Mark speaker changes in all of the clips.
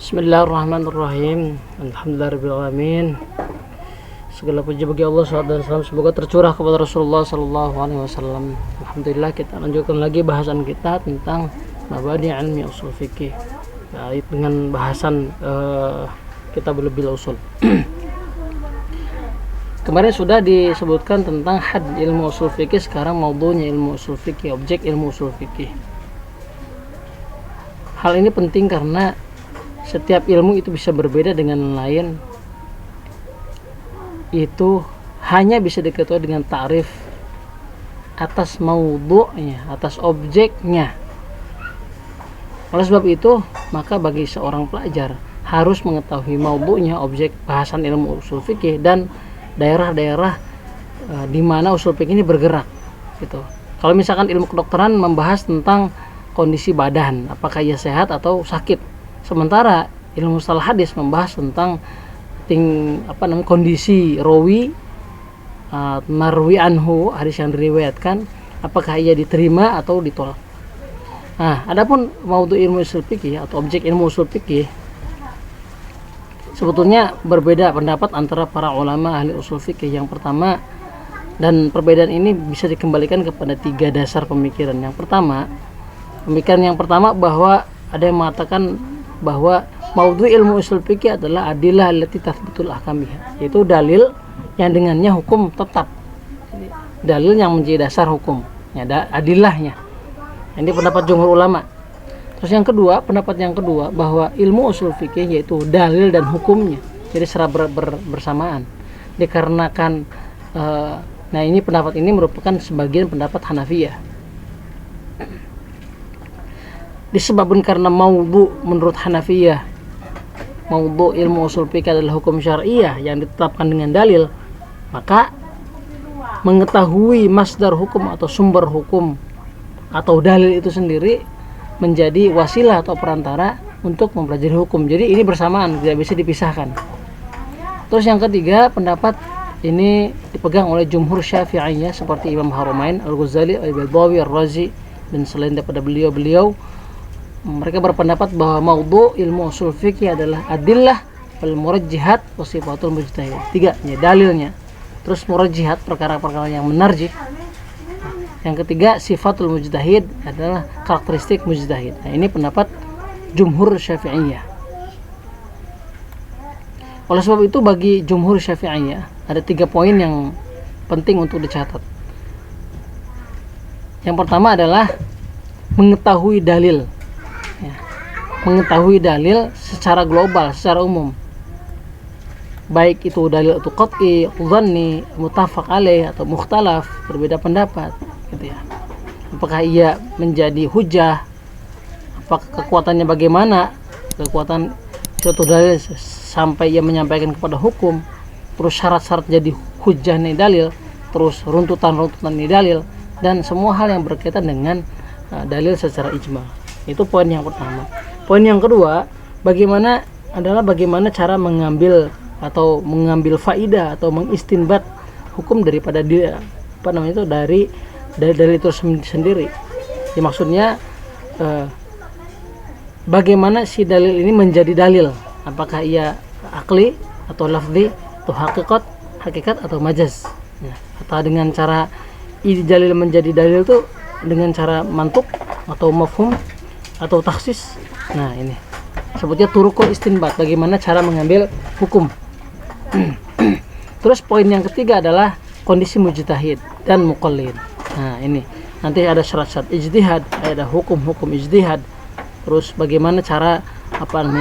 Speaker 1: Bismillahirrahmanirrahim. Alhamdulillahirrahmanirrahim. Segala puji bagi Allah SWT, semoga tercurah kepada Rasulullah SAW. Alhamdulillah, kita lanjutkan lagi bahasan kita tentang mabadi ilmi usul fikih, dengan bahasan kitabul bil usul. Kemarin sudah disebutkan tentang had ilmu usul fikih, sekarang maudunya ilmu usul fikih, objek ilmu usul fikih. Hal ini penting karena setiap ilmu itu bisa berbeda dengan lain. Itu hanya bisa diketahui dengan ta'rif atas maudhu'nya, atas objeknya. Oleh sebab itu, maka bagi seorang pelajar harus mengetahui maudhu'nya, objek bahasan ilmu usul fikih, dan daerah-daerah di mana usul fikih ini bergerak gitu. Kalau misalkan ilmu kedokteran membahas tentang kondisi badan, apakah ia sehat atau sakit. Sementara ilmu mustalah hadis membahas tentang kondisi rawi, marwi anhu, hadis yang diriwayatkan, apakah ia diterima atau ditolak. Nah, adapun maudhu ilmu usul fikih atau objek ilmu usul fikih, sebetulnya berbeda pendapat antara para ulama ahli usul fikih. Yang pertama, dan perbedaan ini bisa dikembalikan kepada 3 dasar pemikiran. Pemikiran yang pertama bahwa ada yang mengatakan bahwa maudhu ilmu usul fikih adalah adillah allati tathbutul ahkamih, yaitu dalil yang dengannya hukum tetap, dalil yang menjadi dasar hukum, ya, adillahnya. Ini pendapat jumhur ulama. Terus pendapat yang kedua bahwa ilmu usul fikih yaitu dalil dan hukumnya, jadi secara bersamaan. Dikarenakan ini pendapat ini merupakan sebagian pendapat Hanafiyah. Disebabkan karena maudhu menurut Hanafiyah, maudhu ilmu usul fikih adalah hukum syariah yang ditetapkan dengan dalil, maka mengetahui masdar hukum atau sumber hukum atau dalil itu sendiri menjadi wasilah atau perantara untuk mempelajari hukum. Jadi ini bersamaan, tidak bisa dipisahkan. Terus yang ketiga, pendapat ini dipegang oleh jumhur Syafi'iyah seperti Imam Harumain, Al-Ghazali, Al-Baydawi, Ar-Razi, dan selain daripada beliau-beliau. Mereka berpendapat bahwa maudhu ilmu usul fikih adalah adillah wal murajjihat wa sifatul mujtahid. 3, dalilnya. Terus murajjihat, perkara-perkara yang menarjih. Yang ketiga, sifatul mujtahid adalah karakteristik mujtahid. Nah, ini pendapat jumhur Syafi'iyah. Oleh sebab itu, bagi jumhur Syafi'iyah ada 3 poin yang penting untuk dicatat. Yang pertama adalah mengetahui dalil. Mengetahui dalil secara global, secara umum, baik itu dalil itu qat'i, dhanni, muttafaq alaih atau mukhtalaf, berbeda pendapat gitu ya. Apakah ia menjadi hujah, apakah kekuatannya bagaimana, kekuatan suatu dalil sampai ia menyampaikan kepada hukum, terus syarat-syarat jadi hujah nih dalil, terus runtutan-runtutan nih dalil, dan semua hal yang berkaitan dengan dalil secara ijma. Itu poin yang pertama. Poin yang kedua, bagaimana cara mengambil faidah atau mengistinbat hukum daripada dia dari dalil itu sendiri. Ya, maksudnya bagaimana si dalil ini menjadi dalil? Apakah ia akli atau lafzi atau hakikat atau majaz? Ya, atau dengan cara dalil menjadi dalil itu dengan cara mantuk atau mafhum atau taksis. Nah, ini sebutnya turukul istinbat, bagaimana cara mengambil hukum. Terus poin yang ketiga adalah kondisi mujtahid dan muqallid. Nah, ini nanti ada syarat-syarat ijtihad, ada hukum-hukum ijtihad. Terus bagaimana cara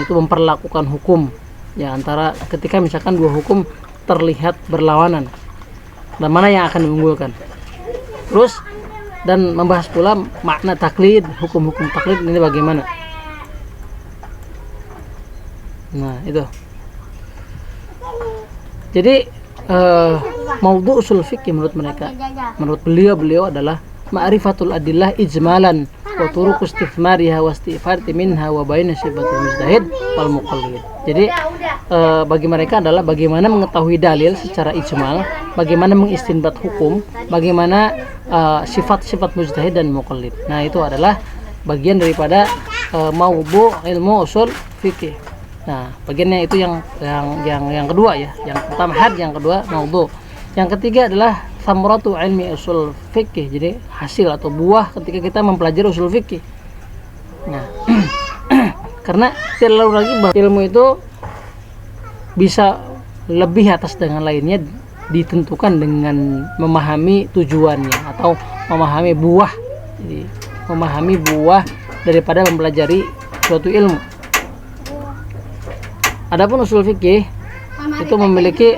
Speaker 1: memperlakukan hukum, ya, antara ketika misalkan 2 hukum terlihat berlawanan, dan mana yang akan diunggulkan. Terus dan membahas pula makna taklid, hukum-hukum taklid ini bagaimana. Nah, itu. Jadi maudhu usul fikih menurut beliau adalah ma'rifatul adillah ijmalan wa turuq istifmariha wa istifadati minha wa baina sifatul mujtahid wal muqallid. Jadi bagi mereka adalah bagaimana mengetahui dalil secara ijmal, bagaimana mengistinbat hukum, bagaimana sifat-sifat mujtahid dan muqallid. Nah, itu adalah bagian daripada maudhu ilmu usul fikih. Nah, bagiannya itu yang kedua ya. Yang pertama had, yang kedua maudhu. Yang ketiga adalah samratu ilmi usul fikih. Jadi hasil atau buah ketika kita mempelajari usul fikih. Nah, karena tidak lalu lagi bahwa ilmu itu bisa lebih atas dengan lainnya ditentukan dengan memahami tujuannya atau memahami buah. Jadi memahami buah daripada mempelajari suatu ilmu. Adapun usul fikih itu memiliki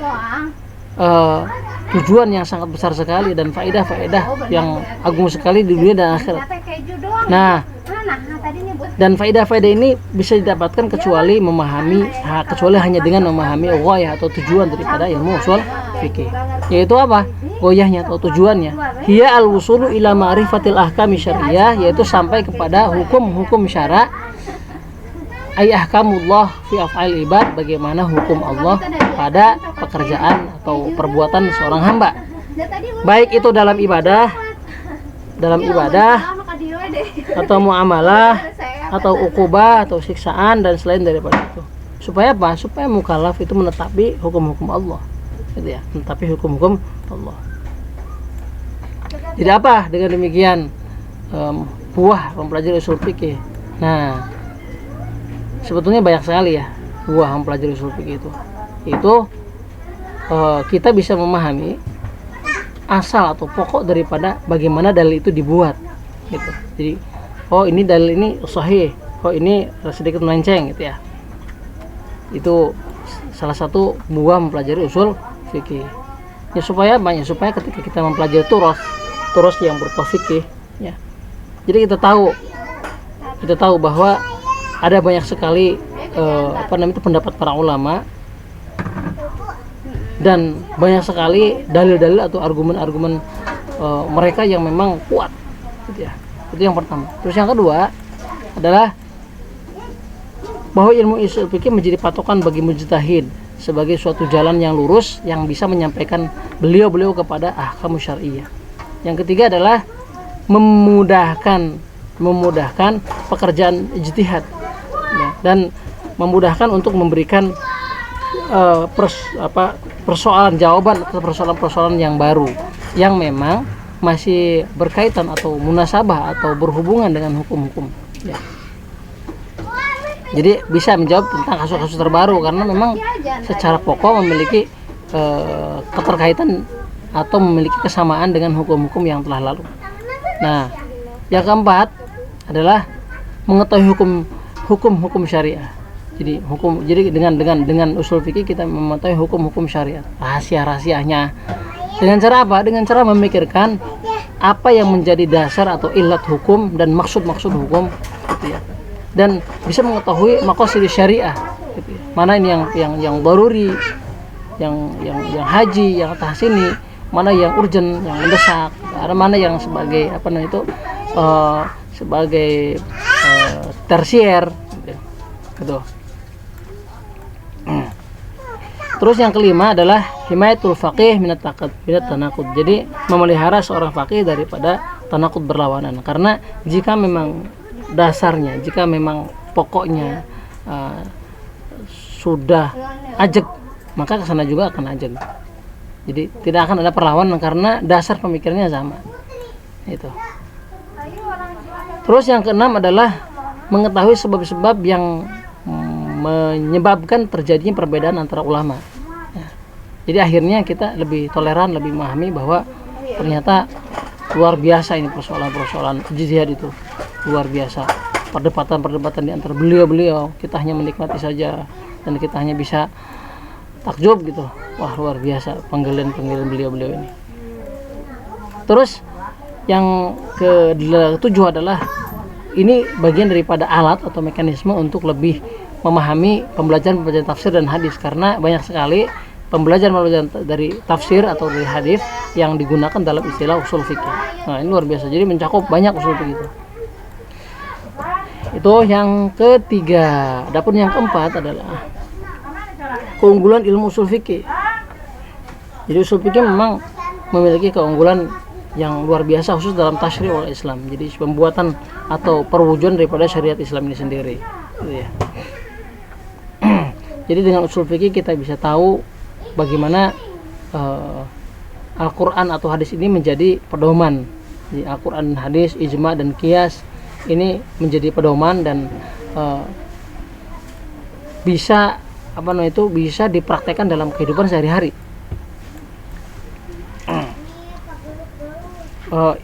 Speaker 1: tujuan yang sangat besar sekali dan faedah-faedah yang agung sekali di dunia dan akhirat. Nah, dan faedah-faedah ini bisa didapatkan kecuali hanya dengan memahami ghayah atau tujuan daripada ilmu usul fikih. Yaitu apa? Ghayahnya atau tujuannya. Hiya al-wusulu ila ma'rifatil ahkami syariah, yaitu sampai kepada hukum-hukum syara. Ay ahkamullah fi af'al ibad, bagaimana hukum Allah pada pekerjaan atau perbuatan seorang hamba, baik itu dalam ibadah atau muamalah atau uqubah atau siksaan dan selain daripada itu. Supaya apa? Supaya mukallaf itu menetapi hukum-hukum Allah, gitu ya, menetapi hukum-hukum Allah. Tidak apa dengan demikian buah mempelajari usul fikih. Nah, sebetulnya banyak sekali ya buah mempelajari usul fikih itu kita bisa memahami asal atau pokok daripada bagaimana dalil itu dibuat gitu. Jadi ini dalil ini sahih, ini sedikit melenceng gitu ya. Itu salah satu buah mempelajari usul fikih ya. Supaya ketika kita mempelajari turos yang berupa fikih ya, jadi kita tahu bahwa ada banyak sekali pendapat para ulama dan banyak sekali dalil-dalil atau argumen-argumen mereka yang memang kuat, gitu ya. Itu yang pertama. Terus yang kedua adalah bahwa ilmu usul fikih menjadi patokan bagi mujtahid sebagai suatu jalan yang lurus yang bisa menyampaikan beliau kepada ahkam syariah. Yang ketiga adalah memudahkan pekerjaan ijtihad ya, dan memudahkan untuk memberikan jawaban atau persoalan-persoalan yang baru yang memang masih berkaitan atau munasabah atau berhubungan dengan hukum-hukum ya. Jadi bisa menjawab tentang kasus-kasus terbaru karena memang secara pokok memiliki keterkaitan atau memiliki kesamaan dengan hukum-hukum yang telah lalu. Nah, yang keempat adalah mengetahui hukum syariah. Jadi dengan usul fikih kita mengetahui hukum syariat, rahasia-rahasianya. Dengan cara apa? Dengan cara memikirkan apa yang menjadi dasar atau ilat hukum dan maksud-maksud hukum, gitu ya. Dan bisa mengetahui maqasid syariah, gitu ya. Mana ini yang daruri, yang haji, yang tahsini, mana yang urgent, yang mendesak, ada mana yang sebagai sebagai tersier, gitu. Terus yang kelima adalah himayatul faqih minat tanaqud. Jadi memelihara seorang faqih daripada tanaqud berlawanan. Karena jika memang dasarnya, jika memang pokoknya sudah ajeg, maka kesana juga akan ajeg. Jadi tidak akan ada perlawanan karena dasar pemikirannya sama. Itu. Terus yang keenam adalah mengetahui sebab-sebab yang menyebabkan terjadinya perbedaan antara ulama ya. Jadi akhirnya kita lebih toleran, lebih memahami bahwa ternyata luar biasa ini persoalan ijtihad itu luar biasa, perdebatan di antara beliau kita hanya menikmati saja dan kita hanya bisa takjub gitu. Wah, luar biasa penggalian beliau ini. Terus yang ketujuh adalah ini bagian daripada alat atau mekanisme untuk lebih memahami pembelajaran tafsir dan hadis, karena banyak sekali pembelajaran dari tafsir atau dari hadis yang digunakan dalam istilah usul fikih. Nah, ini luar biasa. Jadi mencakup banyak usul fikih itu yang ketiga. Adapun yang keempat adalah keunggulan ilmu usul fikih. Jadi usul fikih memang memiliki keunggulan yang luar biasa khusus dalam tasyri' Islam. Jadi pembuatan atau perwujudan daripada syariat Islam ini sendiri, gitu ya. Jadi dengan usul fikih kita bisa tahu bagaimana Al-Quran atau hadis ini menjadi pedoman. Jadi Al-Quran, hadis, ijma dan qiyas ini menjadi pedoman dan bisa bisa dipraktekkan dalam kehidupan sehari-hari.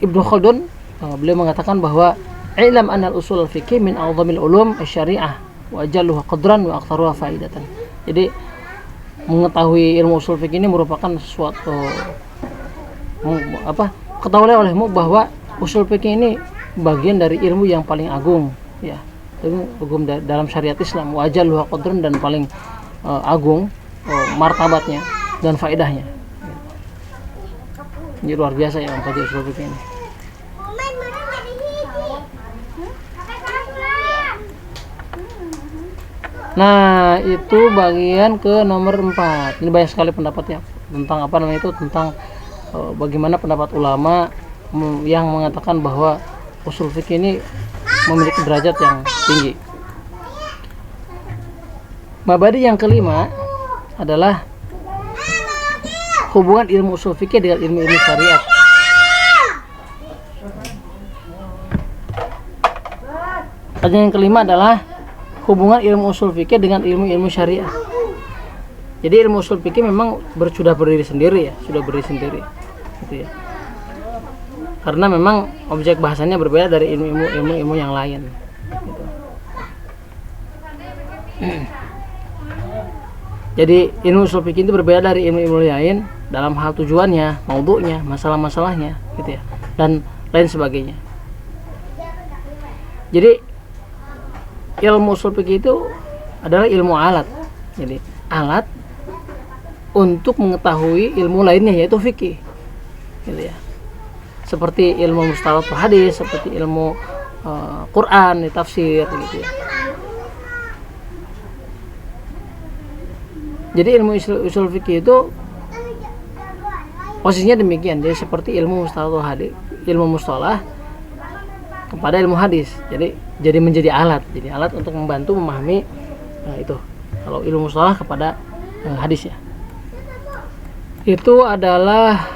Speaker 1: Ibnu Khaldun beliau mengatakan bahwa ilam anal usul al-fiqih min a'zamil ulum asy-syari'ah wa ajalluha qadran wa aktsaruha faidatan. Jadi mengetahui ilmu usul fikih ini merupakan suatu ketahuilah olehmu bahwa usul fikih ini bagian dari ilmu yang paling agung, ya. Ilmu agung dalam syariat Islam, wa ajalluha qadran, dan paling agung martabatnya dan faedahnya. Ini luar biasa ya mempelajari usul fikih ini. Nah, itu bagian ke nomor 4. Ini banyak sekali pendapatnya tentang tentang bagaimana pendapat ulama yang mengatakan bahwa usul fikih ini memiliki derajat yang tinggi. Mabadi yang kelima adalah hubungan ilmu usul fikih dengan ilmu-ilmu syariat. Yang kelima adalah hubungan ilmu usul fikih dengan ilmu-ilmu syariah. Jadi ilmu usul fikih memang sudah berdiri sendiri, gitu ya. Karena memang objek bahasanya berbeda dari ilmu yang lain. Gitu. Jadi ilmu usul fikih itu berbeda dari ilmu lain dalam hal tujuannya, maudhu'nya, masalah-masalahnya, gitu ya, dan lain sebagainya. Jadi ilmu usul fikih itu adalah ilmu alat. Jadi alat untuk mengetahui ilmu lainnya, yaitu fikih, gitu ya. Seperti ilmu mustalah hadis, seperti ilmu Quran, tafsir, gitu ya. Jadi ilmu usul fikih itu posisinya demikian. Jadi seperti ilmu mustalah hadis, ilmu mustalah kepada ilmu hadis. Jadi menjadi alat. Jadi alat untuk membantu memahami itu. Kalau ilmu mustalah kepada hadis ya. Itu adalah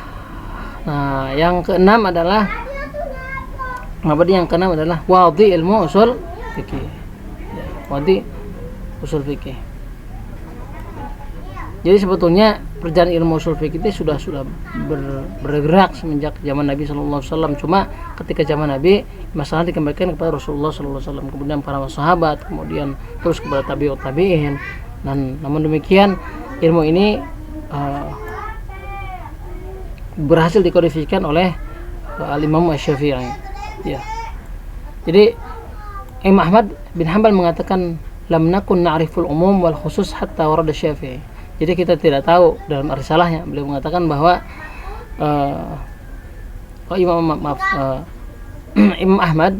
Speaker 1: yang keenam adalah wadhi ilmu usul fikih. Ya, wadhi usul fikih. Jadi sebetulnya perjalanan ilmu usul fikih itu sudah bergerak semenjak zaman Nabi sallallahu alaihi wasallam. Cuma ketika zaman Nabi masalah dikembalikan kepada Rasulullah sallallahu alaihi wasallam, kemudian para sahabat, kemudian terus kepada tabi'in. Dan namun demikian ilmu ini berhasil dikodifikasikan oleh Al-Imam Asy-Syafi'i. Ya. Jadi Imam Ahmad bin Hanbal mengatakan lam nakun na'riful umum wal khusus hatta warada Syafi'i. Jadi kita tidak tahu, dalam risalahnya beliau mengatakan bahwa Imam Ahmad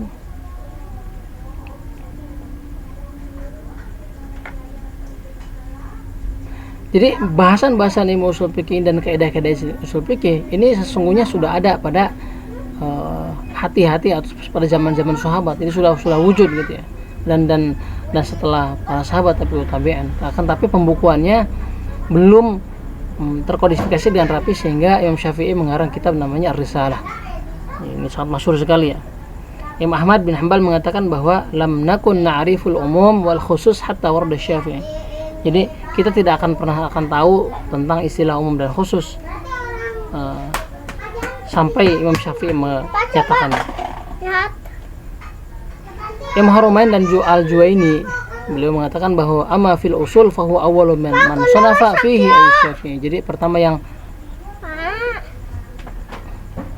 Speaker 1: jadi bahasan-bahasan ilmu usul fikih dan kaidah-kaidah usul fikih ini sesungguhnya sudah ada pada hati-hati atau pada zaman-zaman sahabat. Ini sudah wujud, gitu ya. Dan setelah para sahabat tabi'in, tapi pembukuannya belum terkodifikasi dengan rapi sehingga Imam Syafi'i mengarang kitab namanya Ar-Risalah. Ini sangat masyhur sekali ya. Imam Ahmad bin Hanbal mengatakan bahwa lam nakun na'riful umum wal khusus hatta warada Syafi'i. Jadi kita tidak akan pernah tahu tentang istilah umum dan khusus sampai Imam Syafi'i menyatakannya. Imam Harumain dan Al-Juwaini beliau mengatakan bahwa amma fil usul fahuwa awwalu man sanafa fihi Syafi'i. Jadi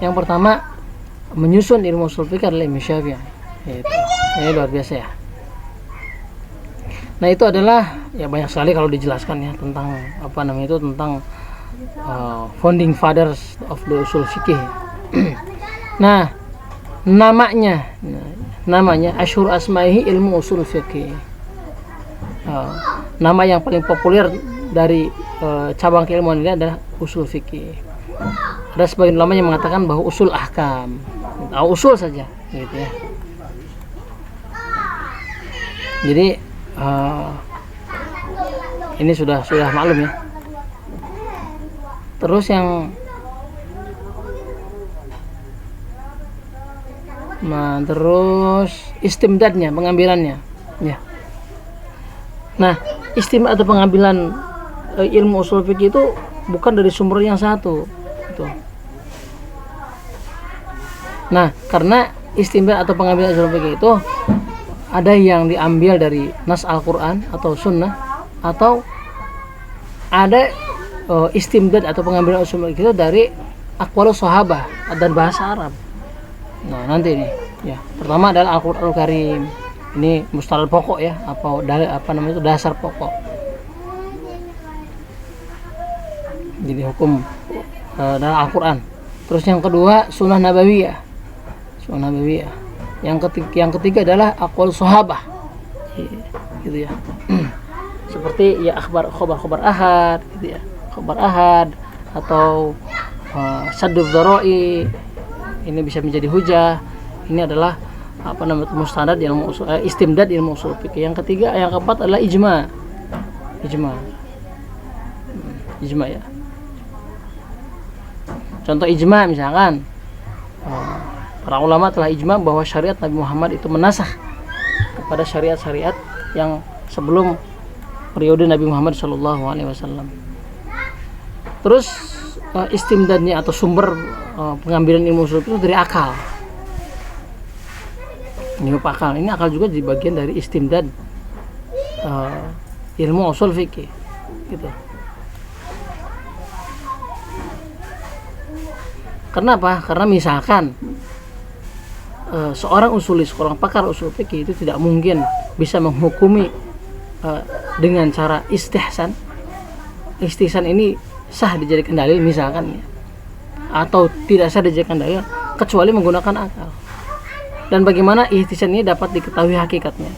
Speaker 1: yang pertama menyusun ilmu usul fikih adalah Imam Syafi'i. Ini luar biasa ya. Nah, itu adalah ya banyak sekali kalau dijelaskan ya tentang tentang founding fathers of the usul fikih. Nah, namanya asyhur asma'ihi ilmu usul fikih. Nama yang paling populer dari cabang keilmuan ini adalah usul fikih. Ada sebagian ulama yang mengatakan bahwa usul ahkam, atau usul saja, gitu ya. Jadi Ini sudah maklum ya. Terus terus istimdadnya, pengambilannya ya. Nah, istimdad atau pengambilan ilmu usul fikih itu bukan dari sumber yang satu gitu. Nah, karena istimdad atau pengambilan usul fikih itu ada yang diambil dari nas Al-Quran atau sunnah, atau ada istimdad atau pengambilan usul fikih itu dari aqwalus sahabah dan bahasa Arab. Nah, nanti nih ya, pertama adalah Al-Qur'anul Karim. Ini mustalahul pokok ya, itu dasar pokok. Jadi hukum dalam Al-Qur'an. Terus yang kedua sunnah nabawiyah. Yang ketiga adalah aqwalus sahabah. Gitu ya. Seperti ya khabar ahad gitu ya. Khabar ahad atau sadduz dzara'i, ini bisa menjadi hujah. Ini adalah mustandard ilmu istimdad ilmu usul fikih. Yang keempat adalah ijma ya. Contoh ijma misalkan para ulama telah ijma bahwa syariat Nabi Muhammad itu menasakh kepada syariat-syariat yang sebelum periode Nabi Muhammad SAW. Terus istimdadnya atau sumber pengambilan ilmu usul itu dari akal. Ini akal. Ini akal juga jadi bagian dari istimdad ilmu usul fikih gitu. Kenapa? Karena misalkan seorang pakar usul fikih itu tidak mungkin bisa menghukumi dengan cara istihsan. Istihsan ini sah dijadikan dalil misalkan ya, atau tidak sah dijadikan dalil kecuali menggunakan akal. Dan bagaimana istihsan ini dapat diketahui hakikatnya,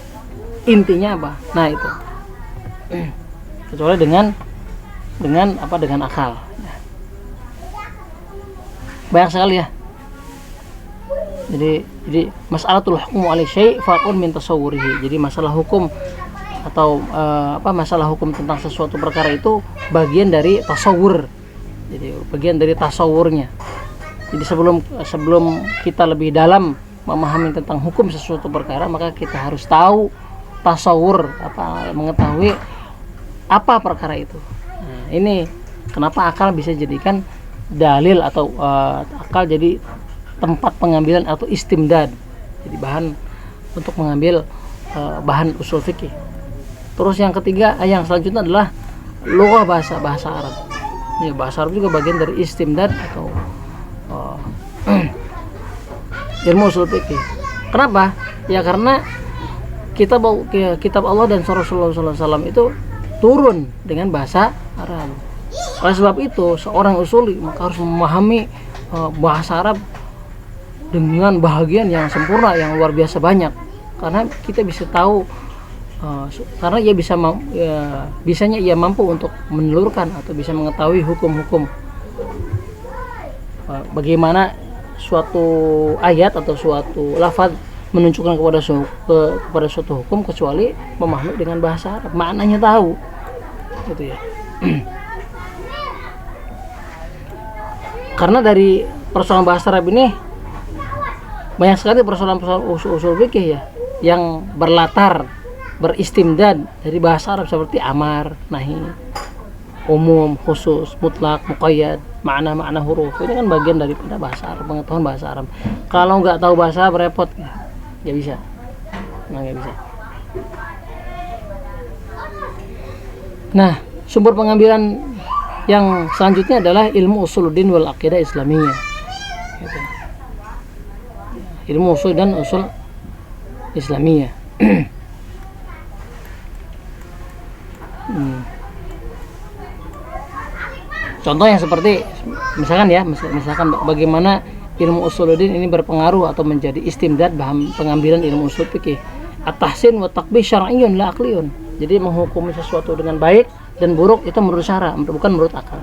Speaker 1: intinya apa? Nah itu kecuali dengan akal. Banyak sekali ya. Jadi mas'alatul hukmu alai syai' faqun min tasawwurihi. Jadi masalah hukum atau masalah hukum tentang sesuatu perkara itu bagian dari tasawur. Jadi bagian dari tasawurnya. Jadi sebelum kita lebih dalam memahami tentang hukum sesuatu perkara, maka kita harus tahu tasawur, mengetahui apa perkara itu. Nah, ini kenapa akal bisa jadikan dalil atau akal jadi tempat pengambilan atau istimdad. Jadi bahan untuk mengambil bahan usul fikih. Terus yang selanjutnya adalah lughah, bahasa Arab. Ya, bahasa Arab juga bagian dari istimdad atau ilmu usul fikih. Kenapa? Ya karena kitab Allah dan Rasulullah SAW itu turun dengan bahasa Arab. Oleh sebab itu seorang usuli maka harus memahami bahasa Arab dengan bahagian yang sempurna, yang luar biasa banyak. Karena kita bisa tahu, karena bisanya ia mampu untuk menelurkan atau bisa mengetahui hukum-hukum, bagaimana suatu ayat atau suatu lafaz menunjukkan kepada suatu hukum kecuali memahami dengan bahasa Arab, maknanya tahu gitu ya. Karena dari persoalan bahasa Arab ini banyak sekali persoalan usul fikih ya yang beristimdad dari bahasa Arab, seperti amar, nahi, umum, khusus, mutlak, muqayyad, makna huruf. Ini kan bagian daripada bahasa Arab, pengetahuan bahasa Arab. Kalau nggak tahu bahasa Arab repot, nggak bisa. Nah, sumber pengambilan yang selanjutnya adalah ilmu usuluddin wal aqidah islamiyah. Gitu. Ilmu usul dan usul islamiyah. Contohnya seperti misalkan bagaimana ilmu usuluddin ini berpengaruh atau menjadi istimdad bahan pengambilan ilmu usul fikih. At-tahsin wa taqbih syar'iyyun la aqliyun. Jadi menghukumi sesuatu dengan baik dan buruk itu menurut syara, bukan menurut akal.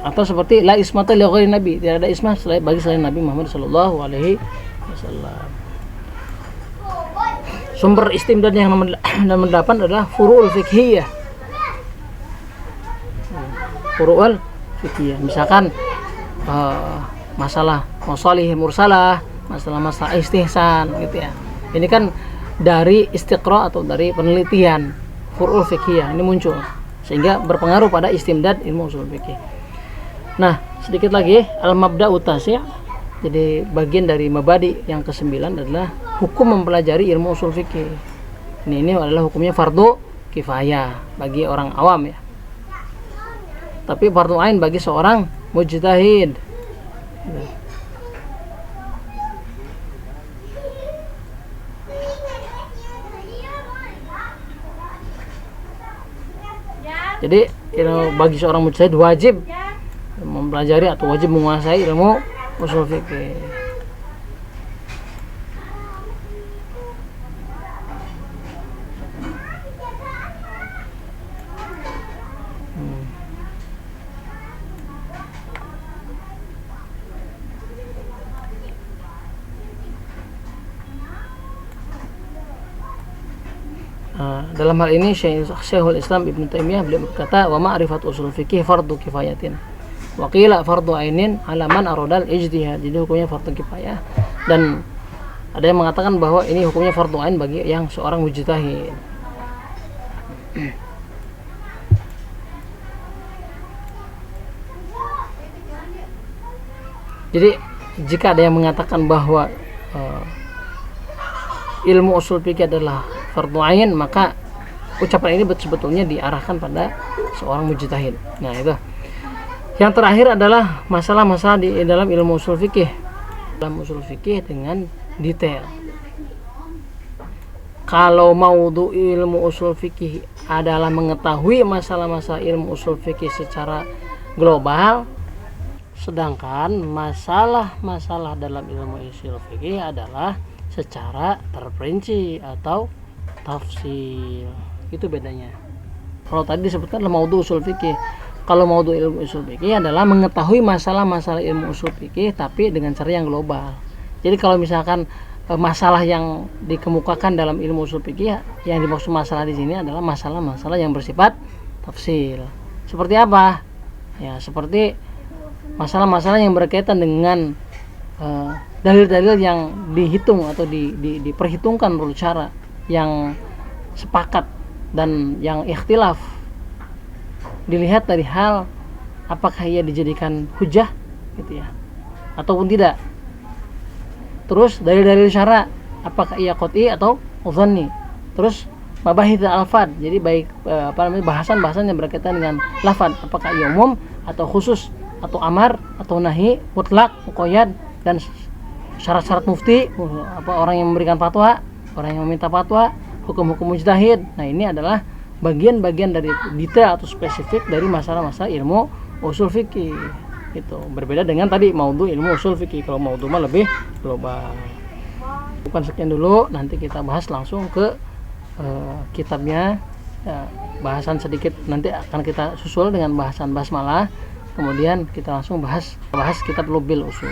Speaker 1: Atau seperti la ismata li ghairi nabi, tidak ada ismah bagi selain Nabi Muhammad sallallahu alaihi wasallam. Sumber istimdad yang nomor 8 adalah furu'ul fiqhiyah. Furu'ul fiqhiyah, misalkan masalah masalih mursalah, masalah-masalah istihsan gitu ya. Ini kan dari istiqra atau dari penelitian furu'ul fiqhiyah ini muncul sehingga berpengaruh pada istimdad ilmu usul fikih. Nah, sedikit lagi al-mabda'u tasi'. Jadi bagian dari mabadi yang ke-9 adalah hukum mempelajari ilmu usul fikih. Ini adalah hukumnya fardu kifayah bagi orang awam ya. Tapi fardu ain bagi seorang mujtahid. Jadi bagi seorang mujtahid wajib mempelajari atau wajib menguasai ilmu usul fikih. Dalam hal ini Syekhul Islam Ibnu Taimiyah beliau berkata, wa ma'rifat usul fikih fardu kifayatin wa qila fardu ainin ala man aradal ijtihad. Jadi hukumnya fardu kifayah, dan ada yang mengatakan bahwa ini hukumnya fardu ain bagi yang seorang mujtahid. Jadi jika ada yang mengatakan bahwa ilmu usul fikih adalah fardu ain, maka ucapan ini sebetulnya diarahkan pada seorang mujtahid. Nah, itu. Yang terakhir adalah masalah-masalah di dalam ilmu usul fikih. Dalam usul fikih dengan detail. Kalau maudhu ilmu usul fikih adalah mengetahui masalah-masalah ilmu usul fikih secara global, sedangkan masalah-masalah dalam ilmu usul fikih adalah secara terperinci atau tafsil. Itu bedanya. Kalau tadi disebutkan adalah maudhu usul fikih. Kalau maudhu ilmu usul fikih adalah mengetahui masalah-masalah ilmu usul fikih tapi dengan cara yang global. Jadi kalau misalkan masalah yang dikemukakan dalam ilmu usul fikih, yang dimaksud masalah di sini adalah masalah-masalah yang bersifat tafsil. Seperti apa? Ya, seperti masalah-masalah yang berkaitan dengan dalil-dalil yang dihitung atau diperhitungkan menurut cara yang sepakat dan yang ikhtilaf, dilihat dari hal apakah ia dijadikan hujah gitu ya ataupun tidak. Terus dalil-dalil syara, apakah ia qat'i atau dhanni. Terus mabahits al-alfad, jadi baik bahasan-bahasan yang berkaitan dengan lafaz, apakah ia umum atau khusus atau amar atau nahi, mutlak, muqayyad, dan syarat-syarat mufti, orang yang memberikan fatwa, orang yang meminta fatwa, hukum-hukum mujtahid. Nah, ini adalah bagian-bagian dari detail atau spesifik dari masalah-masalah ilmu usul fikih. Itu berbeda dengan tadi maudhu ilmu usul fikih. Kalau maudhu mah lebih global. Bukan sekian dulu, nanti kita bahas langsung ke kitabnya. Ya, bahasan sedikit nanti akan kita susul dengan bahasan basmalah. Kemudian kita langsung bahas kitab Lubil Usul.